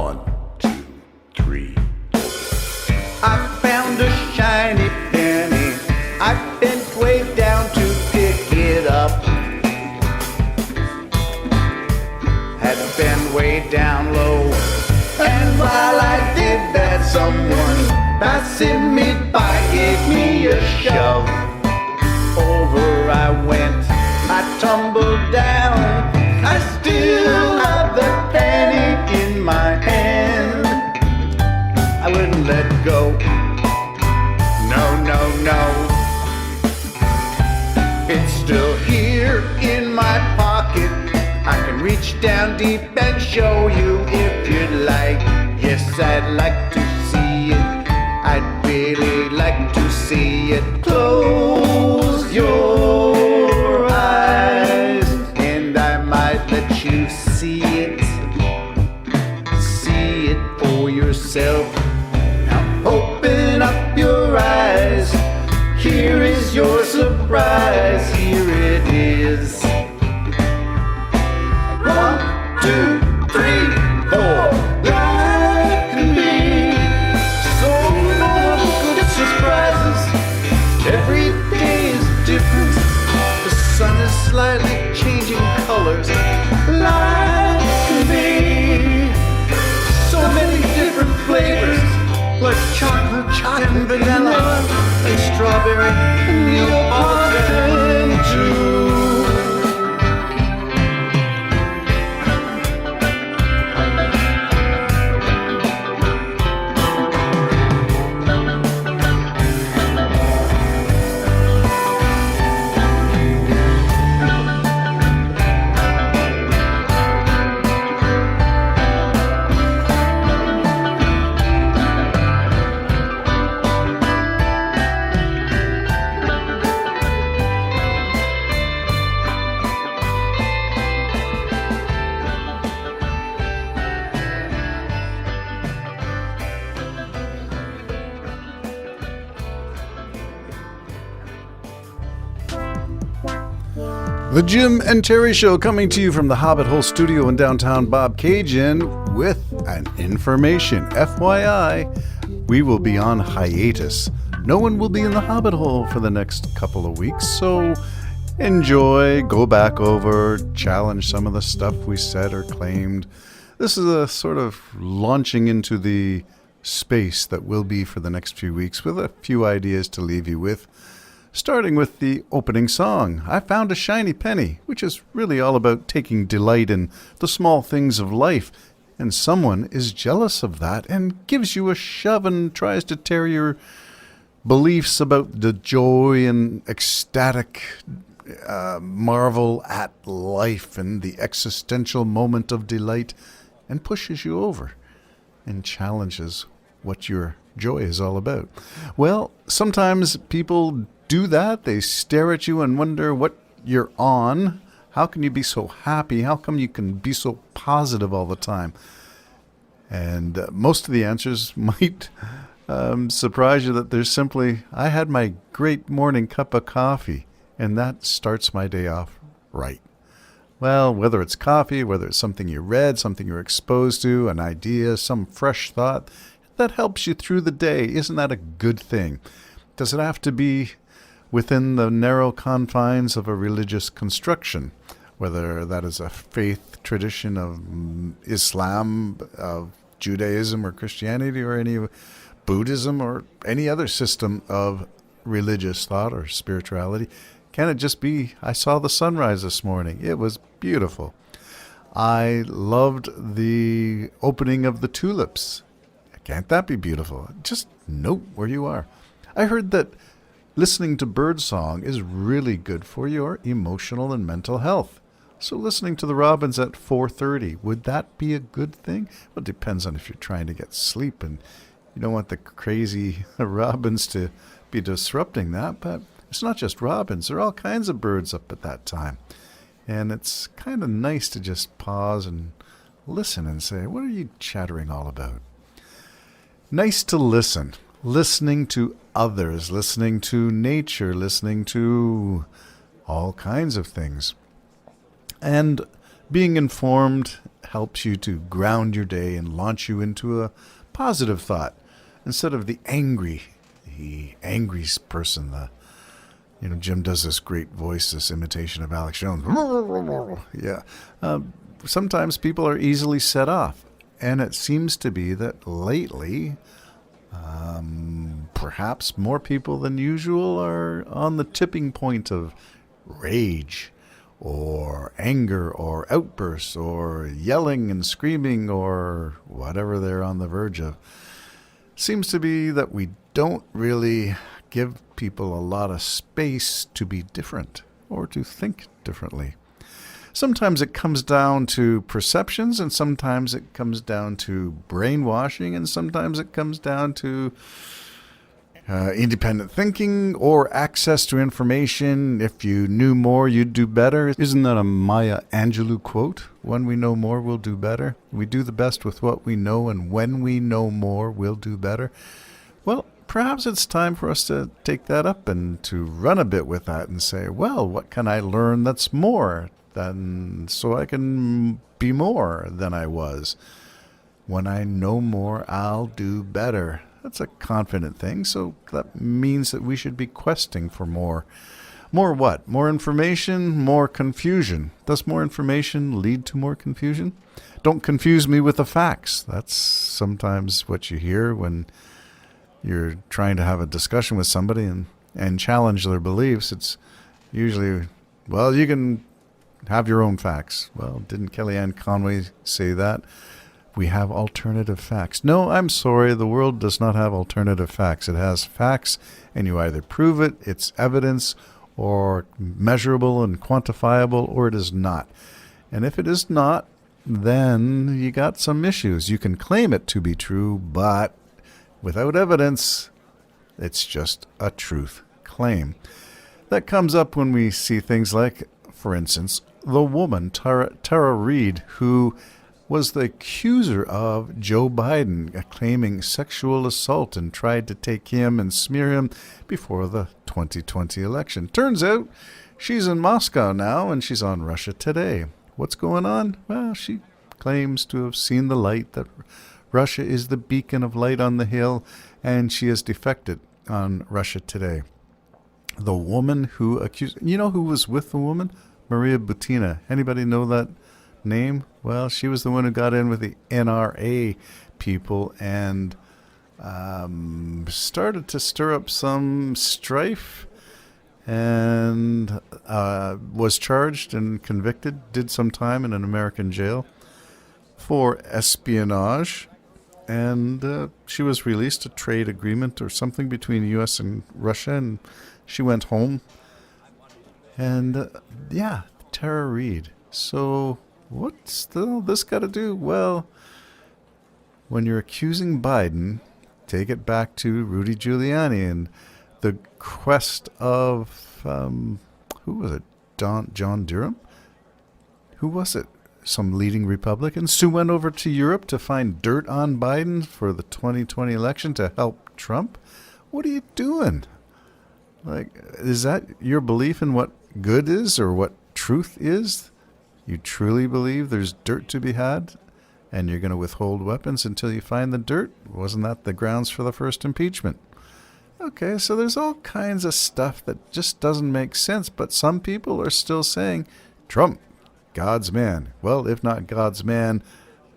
1, 2, 3. I found a shiny penny. I bent way down to pick it up. Had been way down low. And while I did that, someone passing me by gave me a shove. Over I went, I tumbled down. I still have the penny in my hand. I wouldn't let go. No, no, no. It's still here in my pocket. I can reach down deep and show you if you'd like. Yes, I'd like to see it. I'd really like to see it. Close your eyes and I might let you see it. See it for yourself. Now open up your eyes. Here is your surprise. Here it is. 1, 2, 3, 4. Life can be so full of good surprises. Every day is different. The sun is slightly changing colors. Life can be so many different flavors, like chocolate and vanilla and strawberry and Neapolitan too. The Jim and Terry Show, coming to you from the Hobbit Hole Studio in downtown Bobcaygeon with an information. FYI, we will be on hiatus. No one will be in the Hobbit Hole for the next couple of weeks, so enjoy, go back over, challenge some of the stuff we said or claimed. This is a sort of launching into the space that will be for the next few weeks with a few ideas to leave you with. Starting with the opening song, I Found a Shiny Penny, which is really all about taking delight in the small things of life. And someone is jealous of that and gives you a shove and tries to tear your beliefs about the joy and ecstatic marvel at life and the existential moment of delight and pushes you over and challenges what your joy is all about. Well, sometimes people do that. They stare at you and wonder what you're on. How can you be so happy? How come you can be so positive all the time? And most of the answers might surprise you that there's simply, I had my great morning cup of coffee, and that starts my day off right. Well, whether it's coffee, whether it's something you read, something you're exposed to, an idea, some fresh thought, that helps you through the day. Isn't that a good thing? Does it have to be within the narrow confines of a religious construction, whether that is a faith tradition of Islam, of Judaism or Christianity or any Buddhism or any other system of religious thought or spirituality? Can it just be, I saw the sunrise this morning. It was beautiful. I loved the opening of the tulips. Can't that be beautiful? Just note where you are. I heard that listening to birdsong is really good for your emotional and mental health. So listening to the robins at 4:30, would that be a good thing? Well, it depends on if you're trying to get sleep and you don't want the crazy robins to be disrupting that. But it's not just robins. There are all kinds of birds up at that time. And it's kind of nice to just pause and listen and say, what are you chattering all about? Nice to listen. Listening to others, listening to nature, listening to all kinds of things. And Being informed helps you to ground your day and launch you into a positive thought instead of the angry person. Jim does this great voice, this imitation of Alex Jones. Yeah. Sometimes people are easily set off, and it seems to be that lately, perhaps more people than usual are on the tipping point of rage or anger or outbursts or yelling and screaming or whatever they're on the verge of. Seems to be that we don't really give people a lot of space to be different or to think differently. Sometimes it comes down to perceptions, and sometimes it comes down to brainwashing, and sometimes it comes down to independent thinking or access to information. If you knew more, you'd do better. Isn't that a Maya Angelou quote? When we know more, we'll do better. We do the best with what we know, and when we know more, we'll do better. Well, perhaps it's time for us to take that up and to run a bit with that and say, well, what can I learn that's more than, so I can be more than I was? When I know more, I'll do better. That's a confident thing, so that means that we should be questing for more. More what? More information, more confusion. Does more information lead to more confusion? Don't confuse me with the facts. That's sometimes what you hear when you're trying to have a discussion with somebody and challenge their beliefs. It's usually, well, you can have your own facts. Well, didn't Kellyanne Conway say that? We have alternative facts. No, I'm sorry, the world does not have alternative facts. It has facts, and you either prove it, it's evidence, or measurable and quantifiable, or it is not. And if it is not, then you got some issues. You can claim it to be true, but without evidence, it's just a truth claim. That comes up when we see things like, for instance, the woman, Tara Reid, who was the accuser of Joe Biden, claiming sexual assault and tried to take him and smear him before the 2020 election. Turns out she's in Moscow now, and she's on Russia Today. What's going on? Well, she claims to have seen the light, that Russia is the beacon of light on the hill, and she has defected on Russia Today. The woman who accused... You know who was with the woman? Maria Butina. Anybody know that name? Well, she was the one who got in with the NRA people and started to stir up some strife, and was charged and convicted, did some time in an American jail for espionage, and she was released, a trade agreement or something between the U.S. and Russia, and she went home. And Tara Reid. So what's this got to do? Well, when you're accusing Biden, take it back to Rudy Giuliani and the quest of, who was it? John Durham? Who was it? Some leading Republicans who went over to Europe to find dirt on Biden for the 2020 election to help Trump. What are you doing? Like, is that your belief in what good is or what truth is? You truly believe there's dirt to be had and you're going to withhold weapons until you find the dirt? Wasn't that the grounds for the first impeachment? Okay, so there's all kinds of stuff that just doesn't make sense, but some people are still saying, Trump, God's man. Well, if not God's man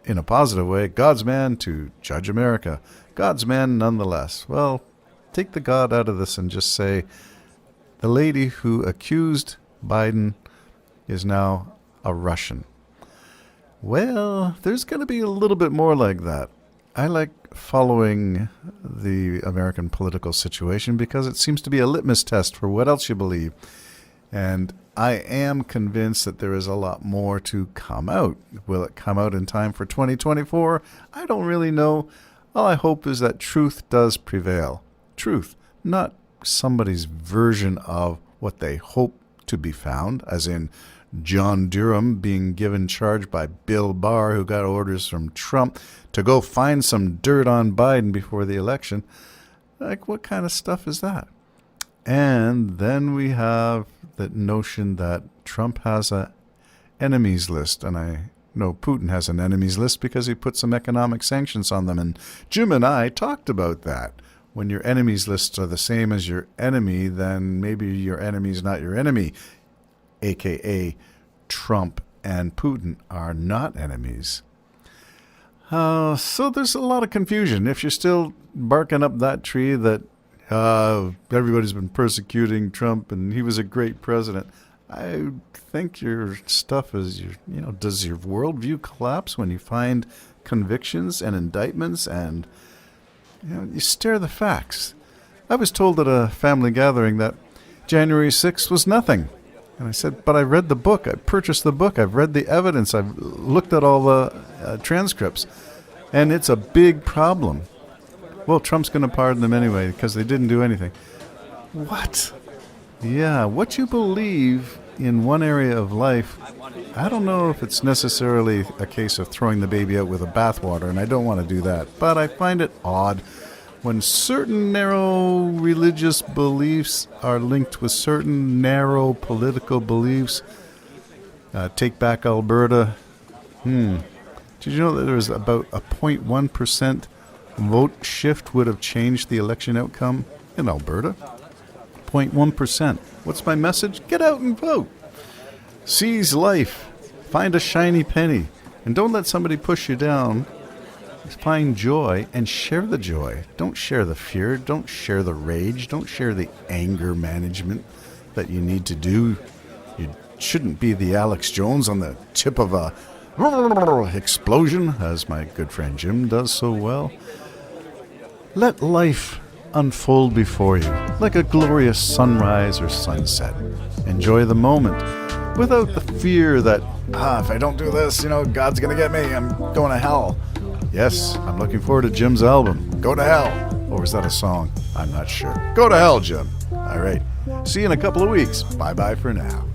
in a positive way, God's man to judge America. God's man nonetheless. Well, take the God out of this and just say the lady who accused Biden is now a Russian. Well, there's going to be a little bit more like that. I like following the American political situation because it seems to be a litmus test for what else you believe. And I am convinced that there is a lot more to come out. Will it come out in time for 2024? I don't really know. All I hope is that truth does prevail. Truth, not somebody's version of what they hope to be found, as in John Durham being given charge by Bill Barr, who got orders from Trump to go find some dirt on Biden before the election. Like, what kind of stuff is that? And then we have the notion that Trump has an enemies list, and I know Putin has an enemies list because he put some economic sanctions on them, and Jim and I talked about that. When your enemies lists are the same as your enemy, then maybe your enemy is not your enemy, aka Trump and Putin are not enemies. So there's a lot of confusion. If you're still barking up that tree that everybody's been persecuting Trump and he was a great president, I think your stuff is, does your worldview collapse when you find convictions and indictments and you stare the facts? I was told at a family gathering that January 6th was nothing. And I said, but I read the book. I purchased the book. I've read the evidence. I've looked at all the transcripts. And it's a big problem. Well, Trump's going to pardon them anyway because they didn't do anything. What? Yeah, what you believe in one area of life, I don't know if it's necessarily a case of throwing the baby out with the bathwater, and I don't want to do that. But I find it odd when certain narrow religious beliefs are linked with certain narrow political beliefs. Take back Alberta. Did you know that there was about a 0.1% vote shift would have changed the election outcome in Alberta? 0.1%. What's my message? Get out and vote. Seize life. Find a shiny penny. And don't let somebody push you down. Find joy and share the joy. Don't share the fear. Don't share the rage. Don't share the anger management that you need to do. You shouldn't be the Alex Jones on the tip of a explosion, as my good friend Jim does so well. Let life unfold before you like a glorious sunrise or sunset. Enjoy the moment without the fear that, if I don't do this, God's going to get me. I'm going to hell. Yes, I'm looking forward to Jim's album, Go to Hell. Or was that a song? I'm not sure. Go to hell, Jim. All right. See you in a couple of weeks. Bye-bye for now.